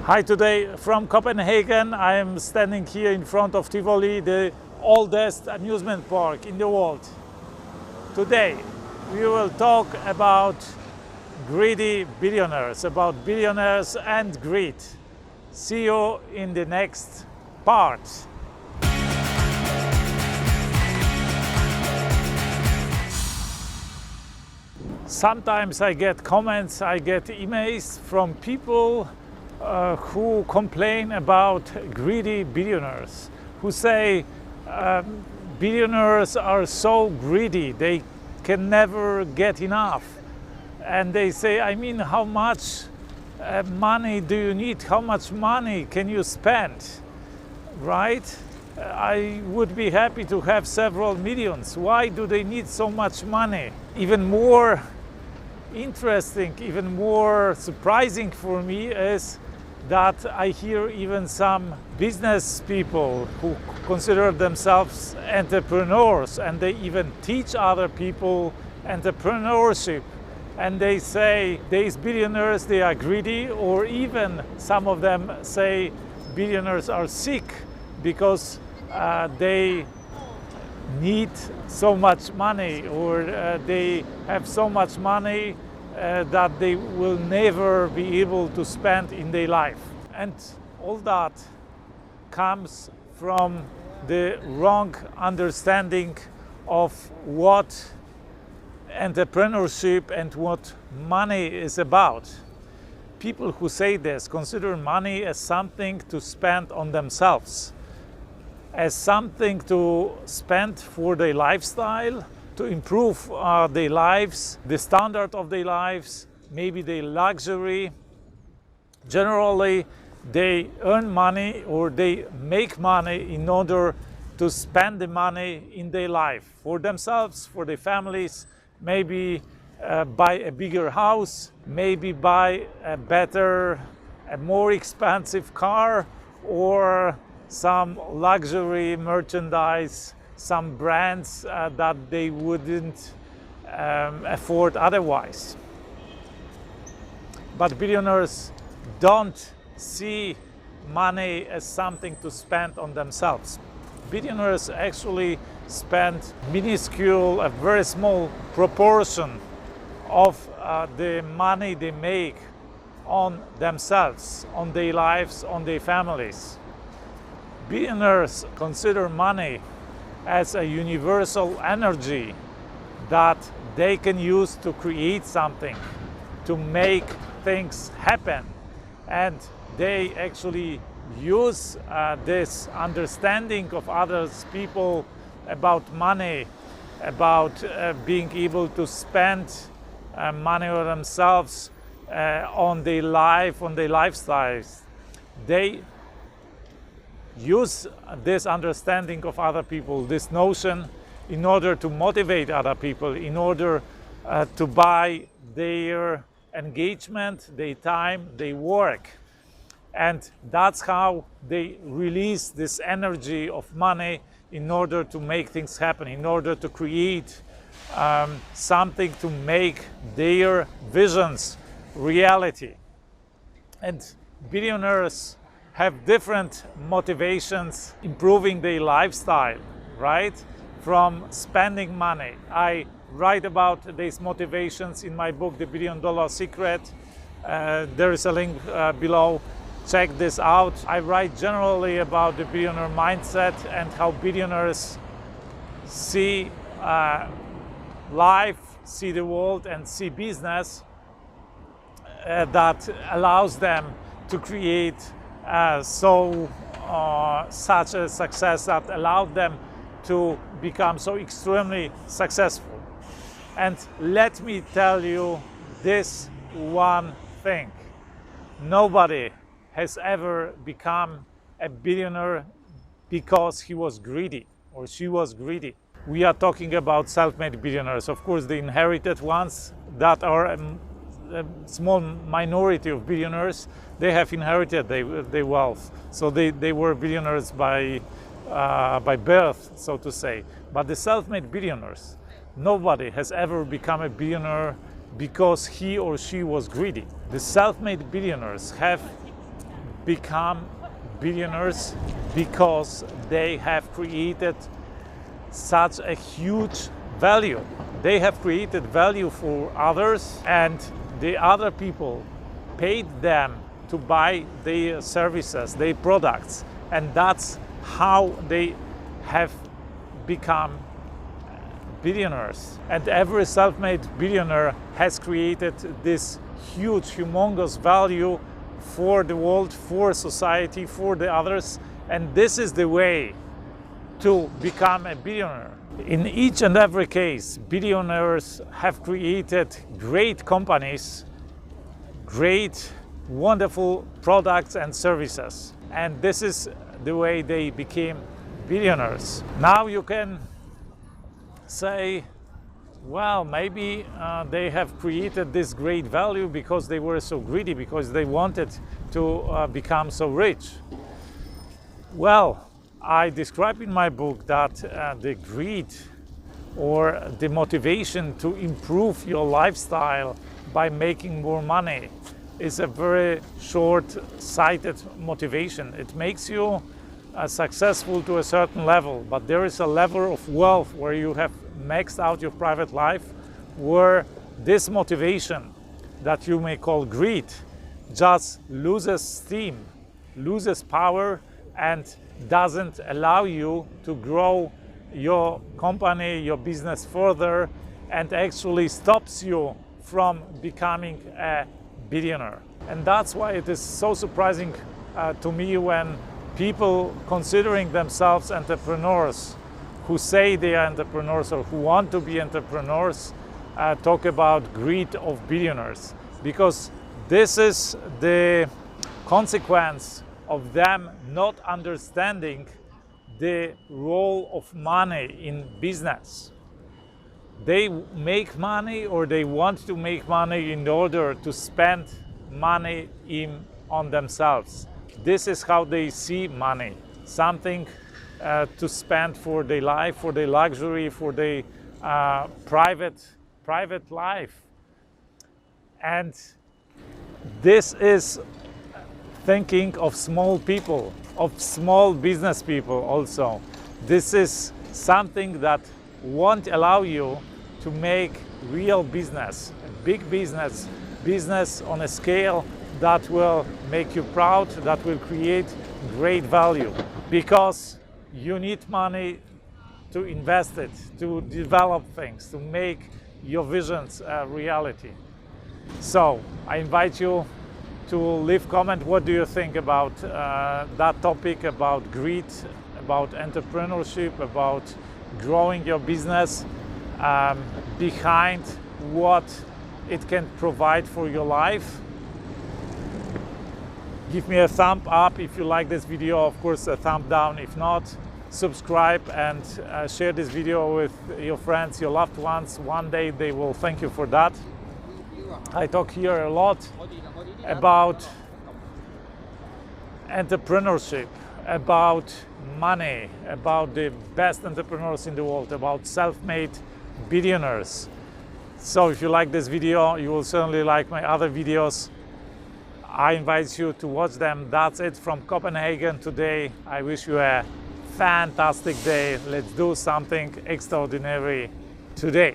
Hi, today from Copenhagen. I am standing here in front of Tivoli, the oldest amusement park in the world. Today we will talk about greedy billionaires, about billionaires and greed. See you in the next part. Sometimes I get comments, I get emails from people who complain about greedy billionaires, who say billionaires are so greedy, they can never get enough. And they say, I mean, how much money do you need? How much money can you spend? Right? I would be happy to have several millions. Why do they need so much money? Even more interesting, even more surprising for me is that I hear even some business people who consider themselves entrepreneurs, and they even teach other people entrepreneurship, and they say these billionaires, they are greedy, or even some of them say billionaires are sick because they need so much money, or they have so much money that they will never be able to spend in their life. And all that comes from the wrong understanding of what entrepreneurship and what money is about. People who say this consider money as something to spend on themselves, as something to spend for their lifestyle, to improve their lives, the standard of their lives, maybe their luxury. Generally, they earn money or they make money in order to spend the money in their life, for themselves, for their families, maybe buy a bigger house, maybe buy a better, a more expensive car, or some luxury merchandise, some brands that they wouldn't afford otherwise. But billionaires don't see money as something to spend on themselves. Billionaires actually spend minuscule, a very small proportion of the money they make on themselves, on their lives, on their families. Billionaires consider money as a universal energy that they can use to create something, to make things happen. And they actually use this understanding of others people about money, about being able to spend money on themselves, on their life, on their lifestyles. They use this understanding of other people, this notion, in order to motivate other people, in order to buy their engagement, their time, their work. And that's how they release this energy of money in order to make things happen, in order to create something to make their visions reality. And billionaires have different motivations improving their lifestyle, right? From spending money. I write about these motivations in my book, The $1 Billion Secret. There is a link below. Check this out. I write generally about the billionaire mindset and how billionaires see life, see the world, and see business that allows them to create such a success that allowed them to become so extremely successful. And let me tell you this one thing. Nobody has ever become a billionaire because he was greedy or she was greedy. We are talking about self-made billionaires. Of course, the inherited ones that are a small minority of billionaires, they have inherited their wealth. So they were billionaires by birth, so to say. But the self-made billionaires, nobody has ever become a billionaire because he or she was greedy. The self-made billionaires have become billionaires because they have created such a huge value. They have created value for others, and the other people paid them to buy their services, their products, and that's how they have become billionaires. And every self-made billionaire has created this huge, humongous value for the world, for society, for the others, and this is the way to become a billionaire. In each and every case, billionaires have created great companies, great, wonderful products and services, and this is the way they became billionaires. Now you can say, well, maybe they have created this great value because they were so greedy, because they wanted to become so rich. Well, I describe in my book that the greed or the motivation to improve your lifestyle by making more money is a very short-sighted motivation. It makes you successful to a certain level, but there is a level of wealth where you have maxed out your private life, where this motivation that you may call greed just loses steam, loses power, and doesn't allow you to grow your company, your business further, and actually stops you from becoming a billionaire. And that's why it is so surprising to me when people considering themselves entrepreneurs, who say they are entrepreneurs or who want to be entrepreneurs, talk about greed of billionaires, because this is the consequence of them not understanding the role of money in business. They make money, or they want to make money in order to spend money on themselves. This is how they see money, something to spend for their life, for their luxury, for their private life. And this is thinking of small people, of small business people also. This is something that won't allow you to make real business, a big business, business on a scale that will make you proud, that will create great value, because you need money to invest it, to develop things, to make your visions a reality. So I invite you to leave comment. What do you think about that topic, about greed, about entrepreneurship, about growing your business, behind what it can provide for your life? Give me a thumb up if you like this video, of course a thumb down if not. Subscribe and share this video with your friends, your loved ones. One day they will thank you for that. I talk here a lot about entrepreneurship, about money, about the best entrepreneurs in the world, about self-made billionaires. So if you like this video, you will certainly like my other videos. I invite you to watch them. That's it from Copenhagen today. I wish you a fantastic day. Let's do something extraordinary today.